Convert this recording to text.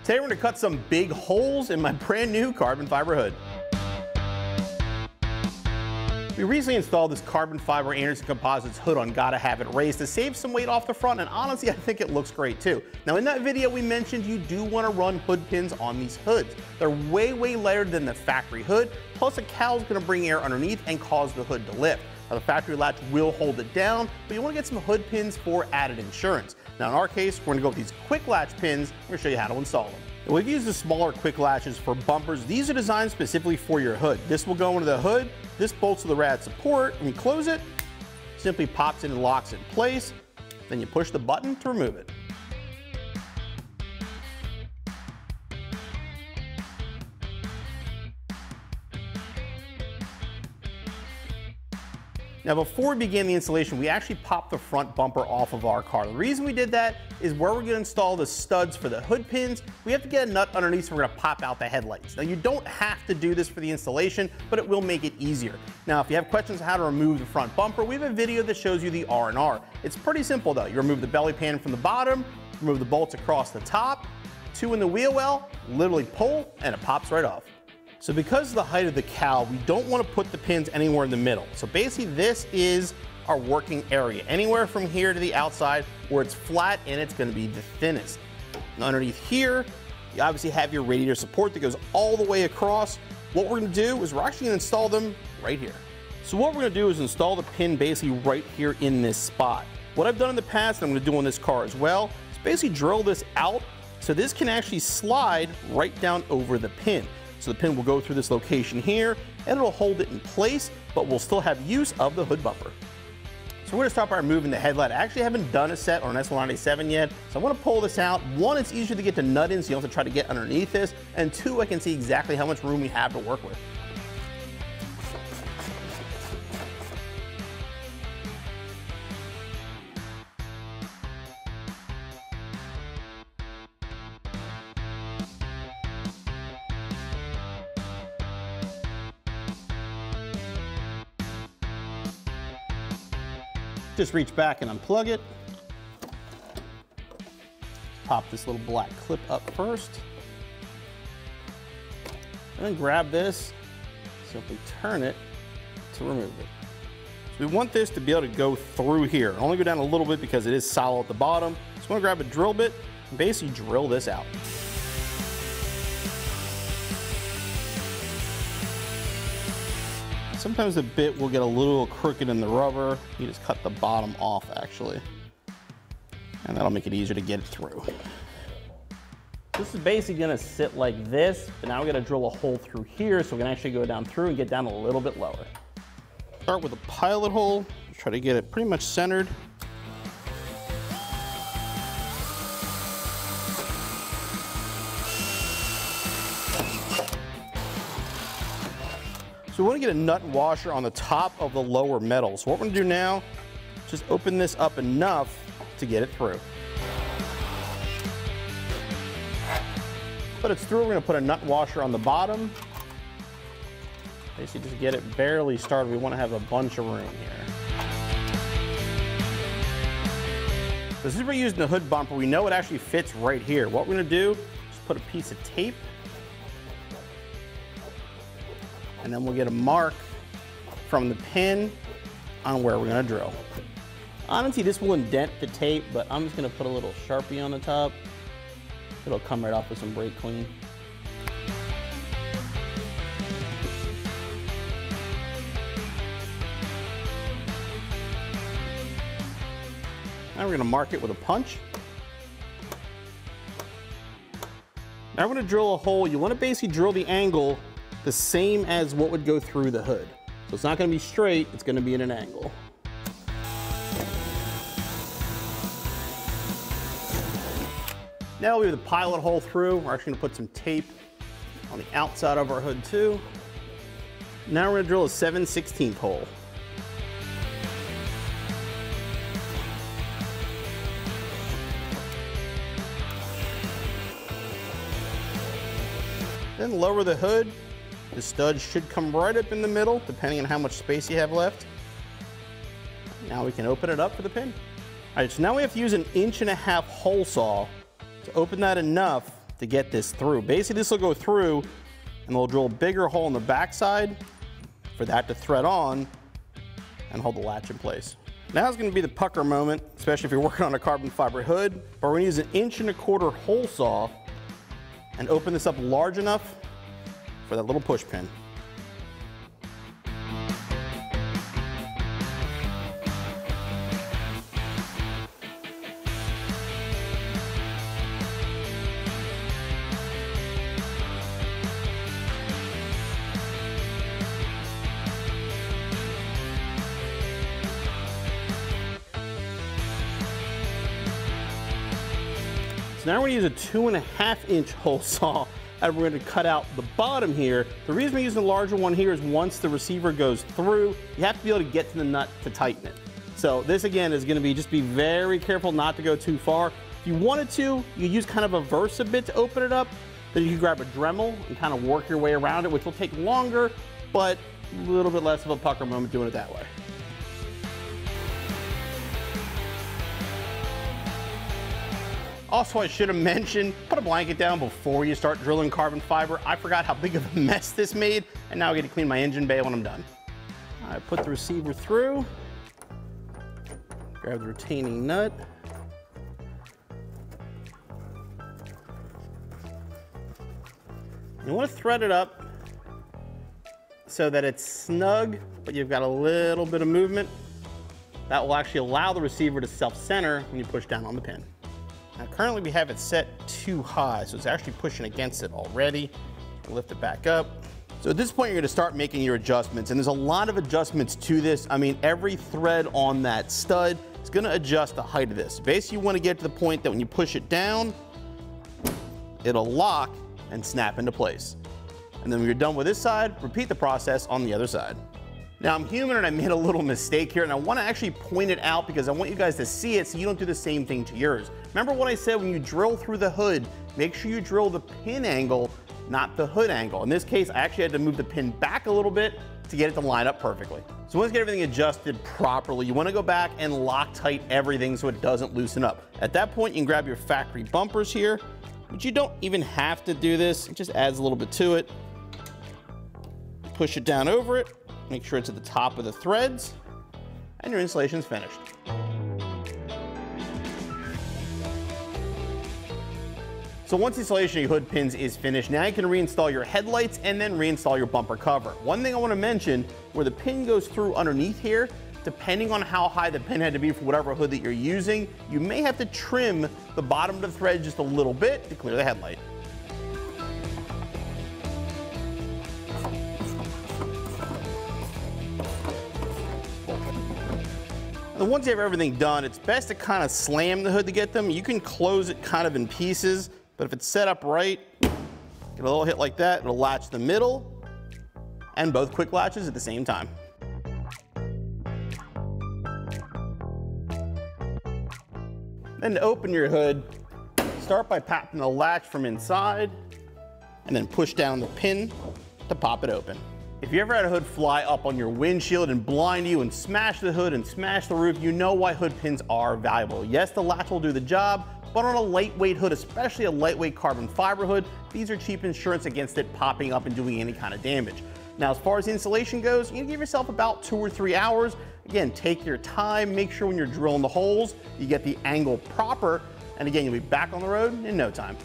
Today we're going to cut some big holes in my brand new carbon fiber hood. We recently installed this carbon fiber Anderson Composites hood on Gotta Have It race to save some weight off the front, and honestly I think it looks great too. Now in that video we mentioned you do want to run hood pins on these hoods. They're way lighter than the factory hood, plus a cowl is going to bring air underneath and cause the hood to lift. Now the factory latch will hold it down, but you want to get some hood pins for added insurance. Now in our case we're going to go with these Quik-Latch pins. I'm going to show you how to install them. Now, we've used the smaller Quik-Latches for bumpers. These are designed specifically for your hood. This will go into the hood. This bolts to the rad support. When you close it, simply pops it and locks it in place. Then you push the button to remove it. Now before we began the installation, we actually popped the front bumper off of our car. The reason we did that is where we're going to install the studs for the hood pins, we have to get a nut underneath so we're going to pop out the headlights. Now you don't have to do this for the installation, but it will make it easier. Now if you have questions on how to remove the front bumper, we have a video that shows you the R&R. It's pretty simple though. You remove the belly pan from the bottom, remove the bolts across the top, 2 in the wheel well, literally pull, and it pops right off. So because of the height of the cowl, we don't want to put the pins anywhere in the middle. So basically this is our working area. Anywhere from here to the outside where it's flat and it's going to be the thinnest. And underneath here, you obviously have your radiator support that goes all the way across. What we're going to do is we're actually going to install them right here. So what we're going to do is install the pin basically right here in this spot. What I've done in the past, and I'm going to do on this car as well, is basically drill this out so this can actually slide right down over the pin. So the pin will go through this location here and it'll hold it in place, but we'll still have use of the hood bumper. So we're going to start by removing the headlight. I actually haven't done a set on an S197 yet, so I want to pull this out. One, it's easier to get the nut in so you don't have to try to get underneath this, and 2, I can see exactly how much room we have to work with. Just reach back and unplug it. Pop this little black clip up first. And then grab this, simply turn it to remove it. So we want this to be able to go through here. Only go down a little bit because it is solid at the bottom. Just want to grab a drill bit and basically drill this out. Sometimes the bit will get a little crooked in the rubber. You just cut the bottom off actually. And that'll make it easier to get it through. This is basically gonna sit like this, but now we're gonna drill a hole through here so we can actually go down through and get down a little bit lower. Start with a pilot hole, try to get it pretty much centered. So we want to get a nut and washer on the top of the lower metal. So what we're going to do now is just open this up enough to get it through. But it's through, we're going to put a nut and washer on the bottom. Basically just get it barely started. We want to have a bunch of room here. So since we're using the hood bumper, we know it actually fits right here. What we're going to do is put a piece of tape, and then we'll get a mark from the pin on where we're going to drill. Honestly, this will indent the tape, but I'm just going to put a little Sharpie on the top. It'll come right off with some brake clean. Now we're going to mark it with a punch. Now we're going to drill a hole. You want to basically drill the angle the same as what would go through the hood. So it's not going to be straight, it's going to be at an angle. Now we have the pilot hole through. We're actually going to put some tape on the outside of our hood too. Now we're going to drill a 7/16 hole. Then lower the hood. The stud should come right up in the middle, depending on how much space you have left. Now we can open it up for the pin. All right, so now we have to use an 1.5-inch hole saw to open that enough to get this through. Basically, this will go through and we'll drill a bigger hole in the backside for that to thread on and hold the latch in place. Now is going to be the pucker moment, especially if you're working on a carbon fiber hood. But we're going to use an 1.25" hole saw and open this up large enough for that little push pin. So now we're going to use a 2.5" hole saw and we're going to cut out the bottom here. The reason we're using the larger one here is once the receiver goes through, you have to be able to get to the nut to tighten it. So this again is going to be, just be very careful not to go too far. If you wanted to, you use kind of a Versa bit to open it up. Then you can grab a Dremel and kind of work your way around it, which will take longer, but a little bit less of a pucker moment doing it that way. Also, I should have mentioned, put a blanket down before you start drilling carbon fiber. I forgot how big of a mess this made, and now I get to clean my engine bay when I'm done. I put the receiver through, grab the retaining nut. You want to thread it up so that it's snug, but you've got a little bit of movement. That will actually allow the receiver to self-center when you push down on the pin. Now currently we have it set too high, so it's actually pushing against it already. Lift it back up. So at this point you're going to start making your adjustments, and there's a lot of adjustments to this. I mean, every thread on that stud is going to adjust the height of this. Basically you want to get to the point that when you push it down, it'll lock and snap into place. And then when you're done with this side, repeat the process on the other side. Now I'm human and I made a little mistake here, and I want to actually point it out because I want you guys to see it so you don't do the same thing to yours. Remember what I said, when you drill through the hood, make sure you drill the pin angle, not the hood angle. In this case, I actually had to move the pin back a little bit to get it to line up perfectly. So once you get everything adjusted properly, you want to go back and Loctite everything so it doesn't loosen up. At that point, you can grab your factory bumpers here, but you don't even have to do this. It just adds a little bit to it. Push it down over it. Make sure it's at the top of the threads, and your installation is finished. So once the installation of your hood pins is finished, now you can reinstall your headlights and then reinstall your bumper cover. One thing I want to mention, where the pin goes through underneath here, depending on how high the pin had to be for whatever hood that you're using, you may have to trim the bottom of the thread just a little bit to clear the headlight. And once you have everything done, it's best to kind of slam the hood to get them. You can close it kind of in pieces, but if it's set up right, get a little hit like that, it'll latch the middle and both quick latches at the same time. Then to open your hood, start by popping the latch from inside and then push down the pin to pop it open. If you ever had a hood fly up on your windshield and blind you and smash the hood and smash the roof, you know why hood pins are valuable. Yes, the latch will do the job, but on a lightweight hood, especially a lightweight carbon fiber hood, these are cheap insurance against it popping up and doing any kind of damage. Now, as far as installation goes, you can give yourself about 2 or 3 hours. Again, take your time, make sure when you're drilling the holes, you get the angle proper, and again, you'll be back on the road in no time.